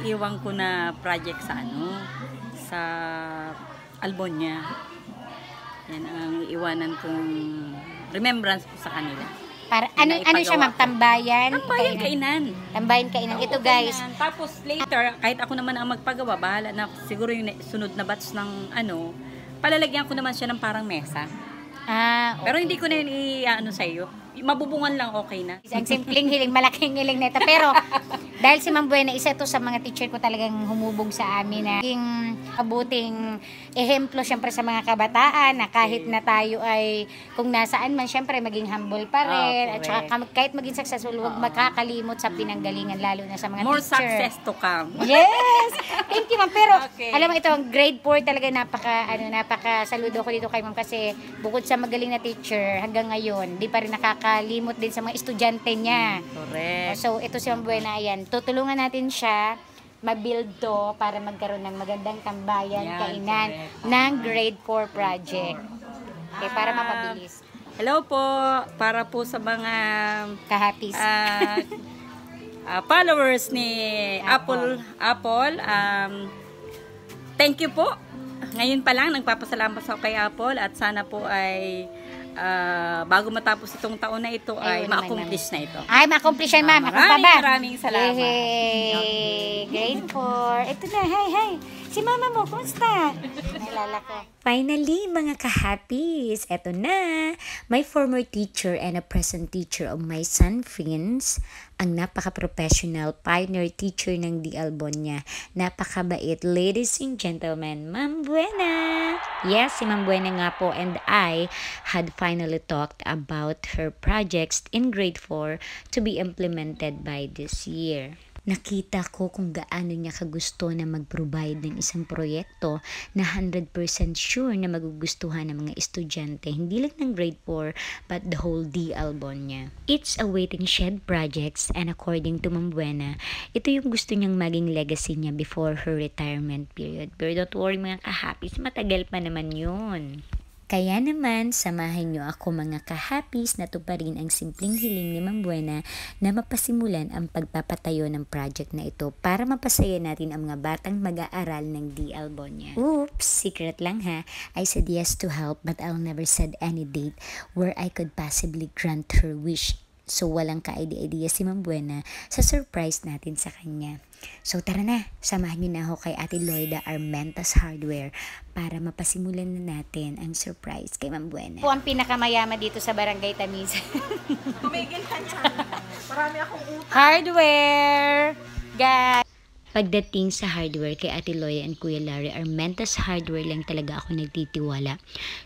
iiwan ko na project sa sa Albonia. Yan ang iiwanan kong remembrance ko sa kanila. Para, ano siya ma'am? Tambayan? Tambayan kainan. Tambayan kainan. Ito guys. Kainan. Tapos later, kahit ako naman ang magpagawa, bahala na siguro yung sunod na batch ng palalagyan ko naman siya ng parang mesa. Okay. Pero hindi ko na yun i-ano sa iyo. Mabubungan lang, okay na. Ang simpleng hiling, malaking hiling nito. Pero, dahil si Ma'am Buena, isa to sa mga teacher ko talagang humubog sa amin na naging mabuting ehemplo syempre sa mga kabataan na kahit na tayo ay kung nasaan man syempre maging humble pa rin. At saka kahit maging successful, huwag makakalimot sa pinanggalingan lalo na sa mga more teacher. More success to come. Yes! Thank you, Ma'am. Pero, alam mo ito, ang grade 4 talaga napaka saludo ko dito kay Ma'am kasi bukod sa magaling na teacher, hanggang ngayon, di pa rin nakakalimot din sa mga estudyante niya. Correct. So, ito si Ma'am Buena, ayan. Tutulungan natin siya ma-build to para magkaroon ng magandang tambayan, kainan ng grade 4 project. Okay, para mapabilis. Hello po, para po sa mga kahapis. Followers ni Apple. Thank you po. Ngayon pa lang, nagpapasalamat ako kay Apple at sana po ay bago matapos itong taon na ito ay ma-accomplish na ito. Ay, ma-accomplish yan, ma'am. Maraming salamat. Hey, grade 4. Ito na, hi. Si mama mo, kumusta? Nalala ko. Finally, mga ka-happies, eto na. My former teacher and a present teacher of my son, Friends, ang napaka-professional pioneer teacher ng D. Albonia. Napakabait, ladies and gentlemen, Ma'am Buena. Yes, si Ma'am Buena nga po and I had finally talked about her projects in grade 4 to be implemented by this year. Nakita ko kung gaano niya kagusto na mag-provide ng isang proyekto na 100% sure na magugustuhan ng mga estudyante, hindi lang ng grade 4 but the whole D. Albonia. It's a waiting shed projects and according to Ma'am Buena, ito yung gusto niyang maging legacy niya before her retirement period. Pero don't worry mga ka-happies, matagal pa naman yun. Kaya naman, samahan niyo ako mga ka-happies na tuparin ang simpleng hiling ni Ma'am Buena na mapasimulan ang pagpapatayo ng project na ito para mapasaya natin ang mga batang mag-aaral ng D. Albonia. Oops, secret lang ha. I said yes to help but I'll never said any date where I could possibly grant her wish. So walang ka-idea si Ma'am Buena sa surprise natin sa kanya. So tara na, samahan niyo na ako kay Ate Loida Armentas Hardware para mapasimulan na natin ang surprise kay Ma'am Buena. Po ang pinakamayaman dito sa Barangay Tamisan. Tumigil ka niya. Marami akong utang. Hardware! Guys! Pagdating sa hardware kay Ate Loya and Kuya Larry, Armentas Hardware lang talaga ako nagtitiwala.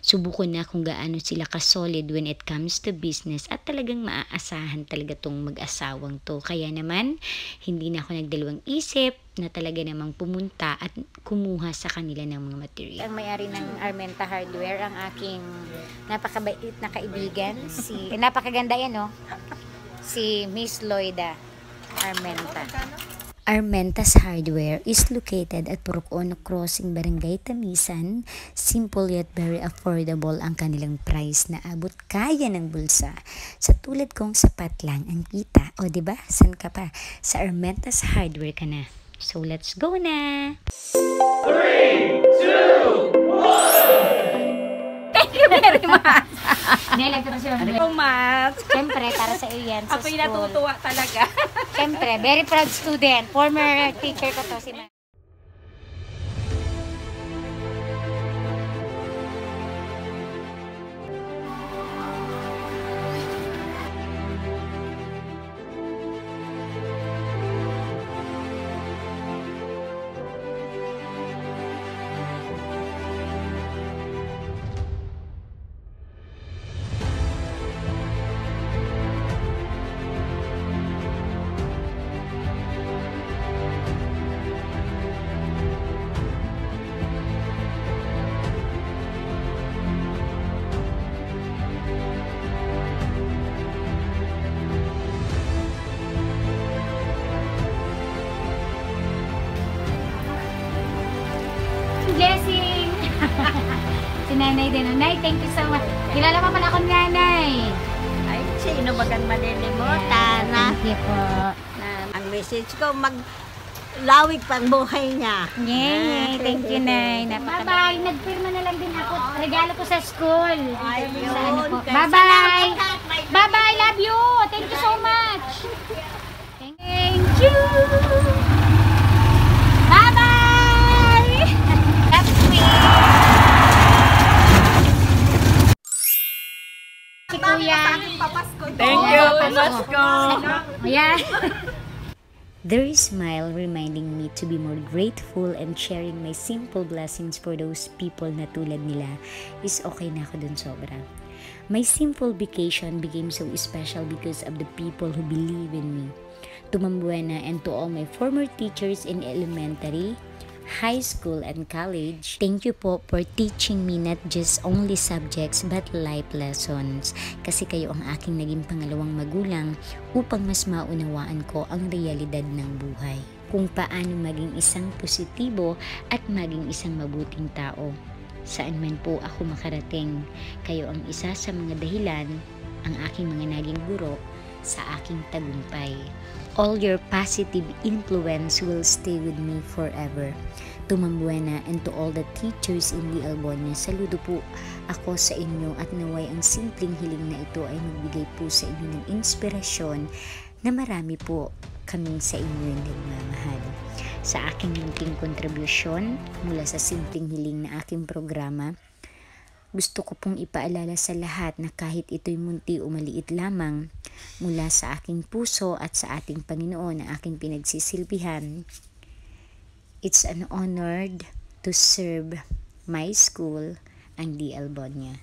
Subukan na kung gaano sila ka-solid when it comes to business at talagang maaasahan talaga tong mag-asawang to. Kaya naman, hindi na ako nagdalawang isip na talaga namang pumunta at kumuha sa kanila ng mga material. Ang may-ari ng Armenta Hardware, ang aking napakabait na kaibigan, napakaganda yan, no? Si Miss Loida Armenta. Armentas Hardware is located at Purok Ono Crossing, Barangay Tamisan. Simple yet very affordable ang kanilang price na abot kaya ng bulsa. Sa tulad kong sapat lang ang kita. O diba? San ka pa? Sa Armentas Hardware ka na. So let's go na! 3, 2, 1! Thank you very much! Nilag ko na siya. Mas. Siyempre, para sa iyo yan sa Ako'y school. natutuwa talaga. Siyempre, very proud student. Former teacher ko to, si Ma'am. Blessing! Si Nanay din. Nay, thank you so much. Kilala mo pala akong nanay. Ay, sino bagang malilimutan? Thank you po. Ang message ko, lawig pang buhay niya. Yay! Thank you, Nay. Bye-bye! Nagpirma na lang din ako. Regalo ko sa school. Sa ano po. Bye-bye! Bye-bye! Love you! Thank you so much! Thank you! Bye-bye! That's me! Si Kuya. Thank you, Pamasko. Ayan. Their smile reminding me to be more grateful and sharing my simple blessings for those people na tulad nila is okay na ako dun sobra. My simple vacation became so special because of the people who believe in me. To Ma'am Buena and to all my former teachers in elementary, high school, and college, thank you po for teaching me not just only subjects but life lessons. Kasi kayo ang aking naging pangalawang magulang upang mas maunawaan ko ang realidad ng buhay. Kung paano maging isang positibo at maging isang mabuting tao. Saan man po ako makarating, kayo ang isa sa mga dahilan, ang aking mga naging guro sa aking tagumpay. All your positive influence will stay with me forever. To Ma'am Buena and to all the teachers in the Albonia, saludo po ako sa inyo at naway ang simpleng hiling na ito ay magbigay po sa inyo ng inspirasyon na marami po kaming sa inyo yung nagmamahal. Sa aking munting kontribusyon mula sa simpleng hiling na aking programa, gusto ko pong ipaalala sa lahat na kahit ito'y munti o maliit lamang mula sa aking puso at sa ating Panginoon na aking pinagsisilbihan, it's an honor to serve my school, ang D. Albonia.